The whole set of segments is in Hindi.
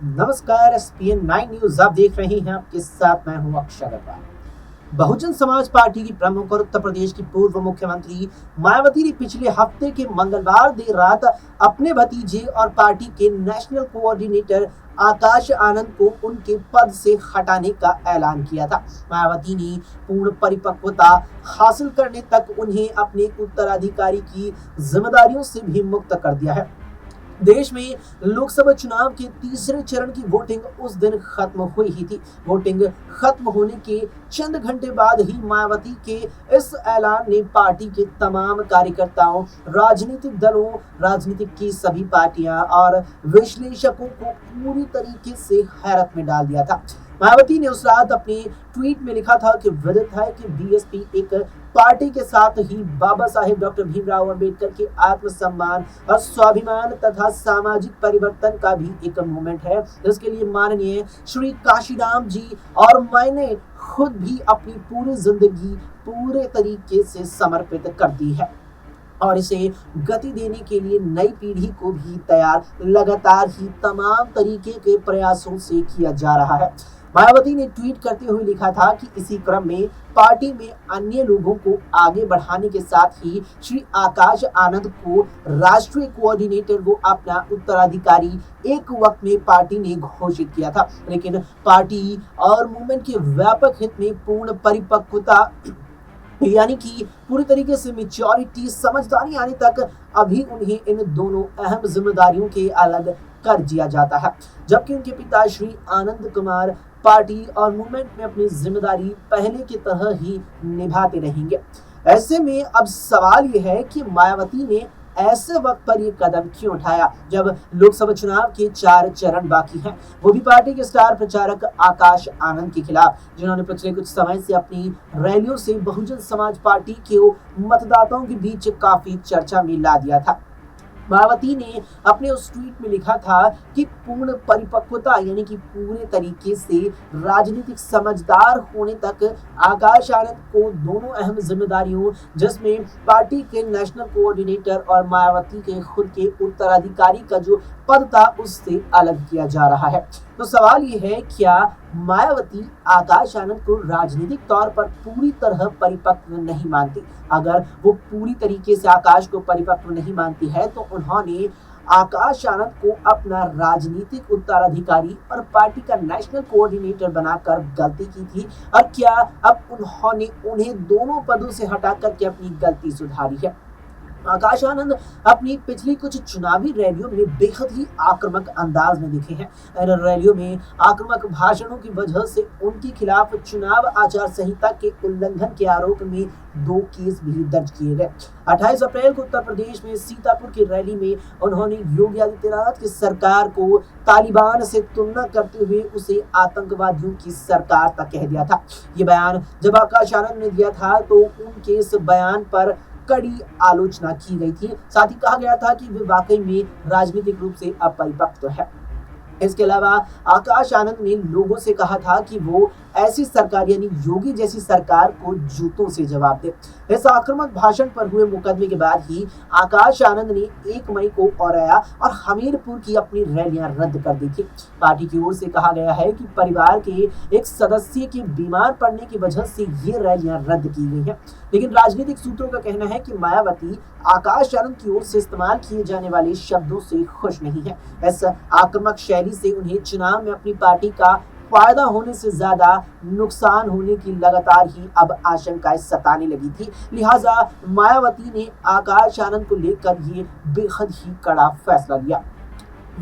नमस्कार। एसपीएन 9 न्यूज आप देख रहे हैं। आपके साथ मैं हूं अक्षय अग्रवाल। बहुजन समाज पार्टी की प्रमुख और उत्तर प्रदेश की पूर्व मुख्यमंत्री मायावती ने पिछले हफ्ते के मंगलवार देर रात अपने भतीजे और पार्टी के नेशनल कोऑर्डिनेटर आकाश आनंद को उनके पद से हटाने का ऐलान किया था। मायावती ने पूर्ण परिपक्वता हासिल करने तक उन्हें अपने उत्तराधिकारी की जिम्मेदारियों से भी मुक्त कर दिया है। देश में लोकसभा चुनाव के तीसरे चरण की वोटिंग उस दिन खत्म हुई ही थी। वोटिंग खत्म होने के चंद घंटे बाद ही मायावती के इस ऐलान ने पार्टी के तमाम कार्यकर्ताओं, राजनीतिक दलों, राजनीतिक की सभी पार्टियां और विश्लेषकों को पूरी तरीके से हैरत में डाल दिया था। मायावती ने उस रात अपने ट्वीट में लिखा था कि विदित है कि बीएसपी एक पार्टी के साथ ही बाबा साहेब डॉक्टर भीमराव अंबेडकर के आत्मसम्मान और स्वाभिमान तथा सामाजिक परिवर्तन का भी एक मूवमेंट है, जिसके लिए माननीय श्री काशीराम जी और मैंने खुद भी अपनी पूरी जिंदगी पूरे तरीके से समर्पित कर दी है और इसे गति देने के लिए नई पीढ़ी को भी तैयार लगातार ही तमाम तरीके के प्रयासों से किया जा रहा है। मायावती ने ट्वीट करते हुए लिखा था कि इसी क्रम में पार्टी में अन्य लोगों को आगे बढ़ाने के साथ ही श्री आकाश आनंद को राष्ट्रीय कोऑर्डिनेटर को अपना उत्तराधिकारी एक वक्त में पार्टी ने घोषित किया था, लेकिन पार्टी और मूवमेंट के व्यापक हित में पूर्ण परिपक्वता यानी कि पूरी तरीके से मेच्योरिटी, समझदारी आने तक अभी उन्हें इन दोनों अहम जिम्मेदारियों के अलग कर दिया जाता है, जबकि उनके पिता श्री आनंद कुमार पार्टी और मूवमेंट में अपनी जिम्मेदारी पहले की तरह ही निभाते रहेंगे। ऐसे में अब सवाल यह है कि मायावती ने ऐसे वक्त पर यह कदम क्यों उठाया जब लोकसभा चुनाव के 4 चरण बाकी हैं, वो भी पार्टी के स्टार प्रचारक आकाश आनंद के खिलाफ, जिन्होंने पिछले कुछ समय से अपनी रैलियों से बहुजन समाज पार्टी के मतदाताओं के बीच काफी चर्चा में ला दिया था। मायावती ने अपने उस ट्वीट में लिखा था कि पूर्ण परिपक्वता यानी कि पूरे तरीके से राजनीतिक समझदार होने तक आकाश आनंद को दोनों अहम जिम्मेदारियों, जिसमें पार्टी के नेशनल कोऑर्डिनेटर और मायावती के खुद के उत्तराधिकारी का जो पद था उससे अलग किया जा रहा है। तो सवाल ये है, क्या मायावती आकाश आनंद को राजनीतिक तौर पर पूरी तरह परिपक्व नहीं मानती? अगर वो पूरी तरीके से आकाश को परिपक्व नहीं मानती है तो उन्होंने आकाश आनंद को अपना राजनीतिक उत्तराधिकारी और पार्टी का नेशनल कोऑर्डिनेटर बनाकर गलती की थी, और क्या अब उन्होंने उन्हें दोनों पदों से हटा करके अपनी गलती सुधारी है? आकाश आनंद अपनी पिछली कुछ चुनावी रैलियों में बेहद ही आक्रामक अंदाज में दिखे हैं। इन रैलियों में आक्रामक भाषणों की वजह से उनके खिलाफ चुनाव आचार संहिता के उल्लंघन के आरोप में 2 केस भी दर्ज किए गए। 28 अप्रैल को उत्तर प्रदेश में सीतापुर की रैली में उन्होंने योगी आदित्यनाथ की सरकार को तालिबान से तुलना करते हुए उसे आतंकवादियों की सरकार तक कह दिया था। ये बयान जब आकाश आनंद ने दिया था तो उनके इस बयान पर कड़ी आलोचना की गई थी। साथ ही कहा गया था कि वे वाकई में राजनीतिक रूप से अपरिपक्व है। इसके अलावा आकाश आनंद ने लोगों से कहा था कि वो ऐसी सरकार यानी योगी जैसी सरकार को जूतों से जवाब दे। इस आक्रामक भाषण पर हुए मुकदमे के बाद ही आकाश आनंद ने 1 मई को औरैया और हमीरपुर की अपनी रैलियां रद्द कर दी थी। पार्टी की ओर से कहा गया है कि परिवार के एक सदस्य के बीमार पड़ने की वजह से ये रैलियां रद्द की गई हैं, लेकिन राजनीतिक सूत्रों का कहना है कि मायावती आकाश आनंद की ओर से इस्तेमाल किए जाने वाले शब्दों से खुश नहीं है। इस आक्रामक शैली से उन्हें चुनाव में अपनी पार्टी का फायदा होने से ज्यादा नुकसान होने की लगातार ही अब आशंकाएं सताने लगी थी। लिहाजा मायावती ने आकाश आनंद को लेकर ये बेहद ही कड़ा फैसला लिया।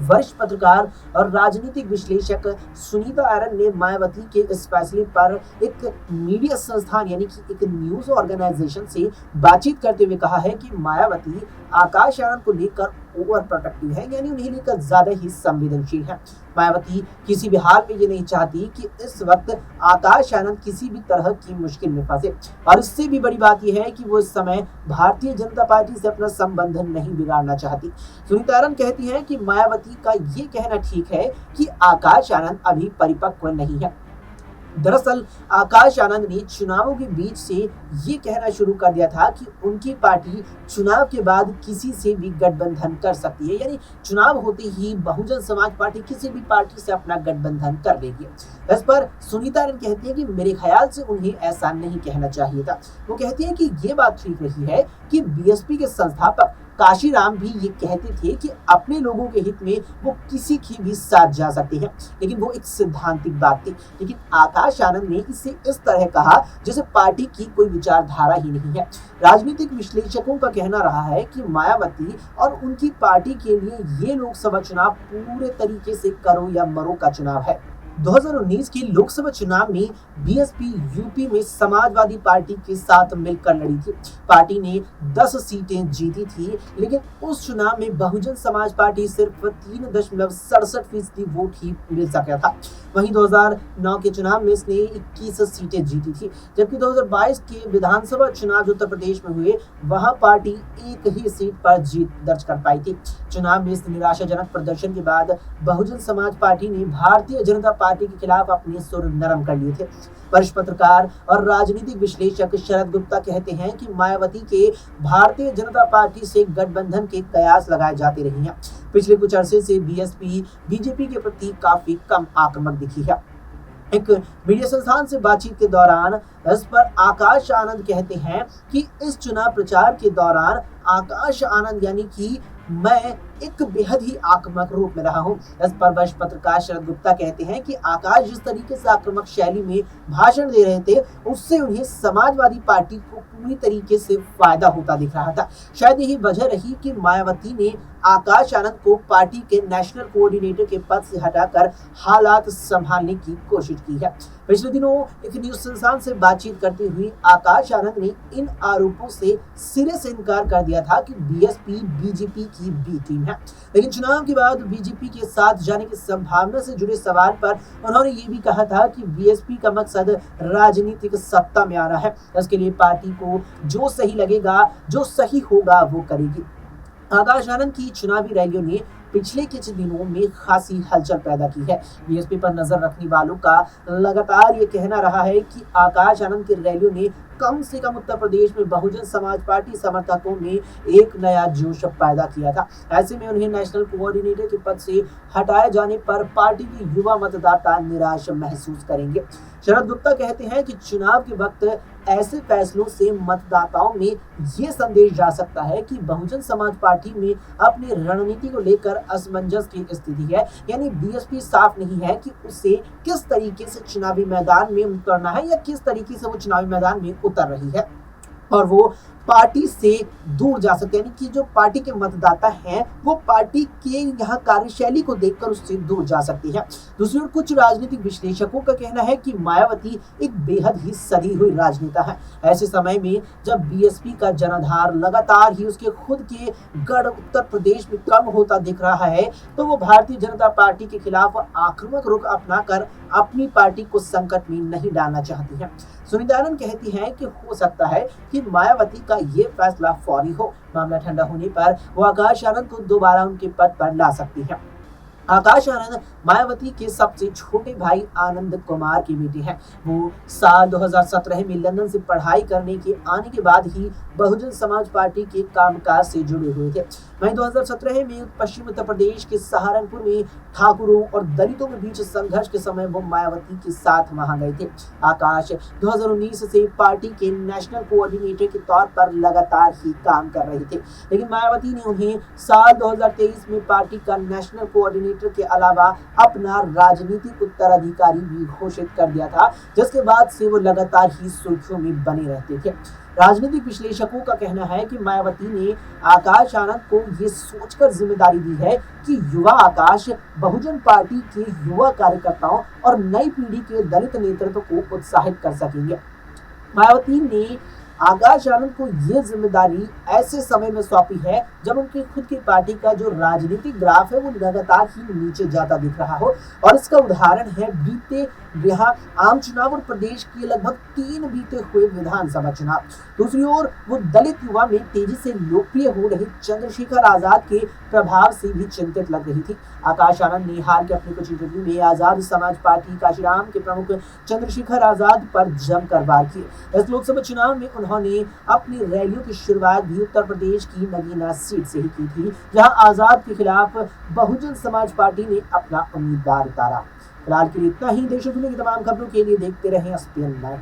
वरिष्ठ पत्रकार और राजनीतिक विश्लेषक सुनीता आरन ने मायावती के इस फैसले पर एक मीडिया संस्थान यानी कि एक न्यूज ऑर्गेनाइजेशन से बातचीत करते हुए कहा है कि मायावती आकाश आनंद को लेकर ओवर प्रोटेक्टिव है, यानी उन्हें लेकर ज्यादा ही संवेदनशील है। मायावती किसी भी हाल में ये नहीं चाहती कि इस वक्त आकाश आनंद किसी भी तरह की मुश्किल में फंसे, और इससे भी बड़ी बात यह है कि वो इस समय भारतीय जनता पार्टी से अपना संबंध नहीं बिगाड़ना चाहती। सुनीता आरन कहती हैं कि मायावती का ये कहना ठीक है कि आकाश आनंद अभी परिपक्व नहीं है। दरअसल आकाश आनंद ने चुनावों के बीच से ये कहना शुरू कर दिया था कि उनकी पार्टी चुनाव के बाद किसी से भी गठबंधन कर सकती है, यानी चुनाव होते ही बहुजन समाज पार्टी किसी भी पार्टी से अपना गठबंधन कर लेगी। इस पर सुनीता अरोड़ा कहती है कि मेरे ख्याल से उन्हें ऐसा नहीं कहना चाहिए था। वो कहती है कि ये बात ठीक रही है कि बीएसपी के संस्थापक काशीराम भी ये कहते थे कि अपने लोगों के हित में वो किसी की भी साथ जा सकते हैं, लेकिन वो एक सिद्धांतिक बात थी। लेकिन आकाश आनंद ने इसे इस तरह कहा जैसे पार्टी की कोई विचारधारा ही नहीं है। राजनीतिक विश्लेषकों का कहना रहा है कि मायावती और उनकी पार्टी के लिए ये लोकसभा चुनाव पूरे तरीके से करो या मरो का चुनाव है। 2019 के लोकसभा चुनाव में बीएसपी यूपी में समाजवादी पार्टी के साथ मिलकर लड़ी थी। पार्टी ने 10 सीटें जीती थी, लेकिन उस चुनाव में बहुजन समाज पार्टी सिर्फ 3.67% वोट ही मिल सका था। वहीं 2009 के चुनाव में इसने 21 सीटें जीती थी, जबकि 2022 के विधानसभा चुनाव जो उत्तर प्रदेश में हुए वहां पार्टी एक ही सीट पर जीत दर्ज कर पाई थी। चुनाव में इस निराशाजनक प्रदर्शन के बाद बहुजन समाज पार्टी ने भारतीय जनता पार्टी के खिलाफ अपने सुर नरम कर लिए थे। वरिष्ठ पत्रकार और राजनीतिक विश्लेषक शरद गुप्ता कहते हैं कि मायावती के भारतीय जनता पार्टी से गठबंधन के कयास लगाए जाते रहे हैं। पिछले कुछ अरसे से बीएसपी बीजेपी के प्रति काफी कम आक्रामक दिखी है। एक मीडिया संस्थान से बातचीत के दौरान इस पर आकाश आनंद कहते हैं कि इस चुनाव प्रचार के दौरान आकाश आनंद यानी कि मैं एक बेहद ही आक्रामक रूप में रहा हूं। इस पर वरिष्ठ पत्रकार शरद गुप्ता कहते हैं कि आकाश जिस तरीके से आक्रामक शैली में भाषण दे रहे थे उससे उन्हें समाजवादी पार्टी को पूरी तरीके से फायदा होता दिख रहा था। शायद यही वजह रही कि मायावती ने आकाश आनंद को पार्टी के नेशनल कोऑर्डिनेटर के पद से हटाकर हालात संभालने की कोशिश की है। पिछले दिनों एक न्यूज संस्थान से बातचीत करते हुए आकाश आनंद ने इन आरोपों से सिरे से इनकार कर दिया था कि बीएसपी बीजेपी की बी टीम है। लेकिन चुनाव के बाद बीजेपी के साथ जाने की संभावना से जुड़े सवाल पर उन्होंने ये भी कहा था कि बीएसपी का मकसद राजनीतिक सत्ता में आना है। इसके लिए पार्टी को जो सही लगेगा, जो सही होगा वो करेगी। आकाश आनंद की चुनावी रैलियों ने पिछले कुछ दिनों में खासी हलचल पैदा की है। बीएसपी पर नजर रखने वालों का लगातार ये कहना रहा है कि आकाश आनंद की रैलियों ने कम से कम उत्तर प्रदेश में बहुजन समाज पार्टी समर्थकों में एक नया जोश पैदा किया था। ऐसे में उन्हें नेशनल कोऑर्डिनेटर के पद से हटाए जाने पर पार्टी के युवा मतदाता निराश महसूस करेंगे। शरद गुप्ता कहते हैं कि चुनाव के वक्त ऐसे फैसलों से मतदाताओं में ये संदेश जा सकता है कि बहुजन समाज पार्टी में अपनी रणनीति को लेकर असमंजस की स्थिति है, यानी बीएसपी साफ नहीं है कि उसे किस तरीके से चुनावी मैदान में उतरना है या किस तरीके से वो चुनावी मैदान में उतर रही है और वो पार्टी से दूर जा सकते हैं, यानी कि जो पार्टी के मतदाता हैं वो पार्टी के यहाँ कार्यशैली को देखकर उससे दूर जा सकती है। दूसरी ओर कुछ राजनीतिक विश्लेषकों का कहना है कि मायावती एक बेहद ही सधी हुई राजनेता है। ऐसे समय में जब बीएसपी का जनाधार लगातार ही उसके खुद के गढ़ उत्तर प्रदेश में कम होता दिख रहा है, तो वो भारतीय जनता पार्टी के खिलाफ आक्रामक रुख अपनाकर अपनी पार्टी को संकट में नहीं डालना चाहती है। सुनीता अरोड़ा कहती हैं कि हो सकता है कि मायावती का ये फैसला फौरी हो। मामला ठंडा होने पर वो आकाश आनंद को दोबारा उनके पद पर ला सकती है। आकाश आनंद मायावती के सबसे छोटे भाई आनंद कुमार की बेटी हैं। वो साल 2017 में लंदन से पढ़ाई करने के आने के बाद ही बहुजन समाज पार्टी के कामकाज से जुड़े हुए थे। वहीं 2017 में पश्चिम उत्तर प्रदेश के सहारनपुर में ठाकुरों और दलितों के बीच संघर्ष के समय वो मायावती के साथ वहां गए थे। आकाश 2019 से पार्टी के नेशनल कोऑर्डिनेटर के तौर पर लगातार ही काम कर रहे थे, लेकिन मायावती ने उन्हें साल 2023 में पार्टी का नेशनल कोऑर्डिनेटर के अलावा अपना राजनीतिक उत्तराधिकारी भी घोषित कर दिया था, जिसके बाद से वो लगातार ही सुर्खियों में बने रहते थे। राजनीतिक विश्लेषकों का कहना है कि मायावती ने आकाश आनंद को ये सोचकर जिम्मेदारी दी है कि युवा आकाश बहुजन पार्टी के युवा कार्यकर्ताओं और नई पीढ़ी के दलित नेतृत्व को उत्साहित कर सकेंगे। मायावती ने आकाश आनंद को ये जिम्मेदारी ऐसे समय में सौंपी है जब उनकी खुद की पार्टी का जो राजनीतिक ग्राफ है वो लगातार ही नीचे जाता दिख रहा हो। और इसका उदाहरण है बीते यहाँ आम चुनाव और प्रदेश के लगभग 3 बीते हुए विधानसभा चुनाव। दूसरी ओर वो दलित युवा में तेजी से लोकप्रिय हो रहे चंद्रशेखर आजाद के प्रभाव से भी चिंतित लग रही थी। आकाश आनंद ने हाल के अपने कुछ इंटरव्यू में आजाद समाज पार्टी काशीराम के प्रमुख चंद्रशेखर आजाद पर जमकर वार किए। इस लोकसभा चुनाव में उन्होंने अपनी रैलियों की शुरुआत भी उत्तर प्रदेश की नगीना सीट से ही की थी, जहां आजाद के खिलाफ बहुजन समाज पार्टी ने अपना उम्मीदवार उतारा। फिलहाल के लिए इतना ही। देश और दुनिया की तमाम खबरों के लिए देखते रहें एसपीएन लाइव।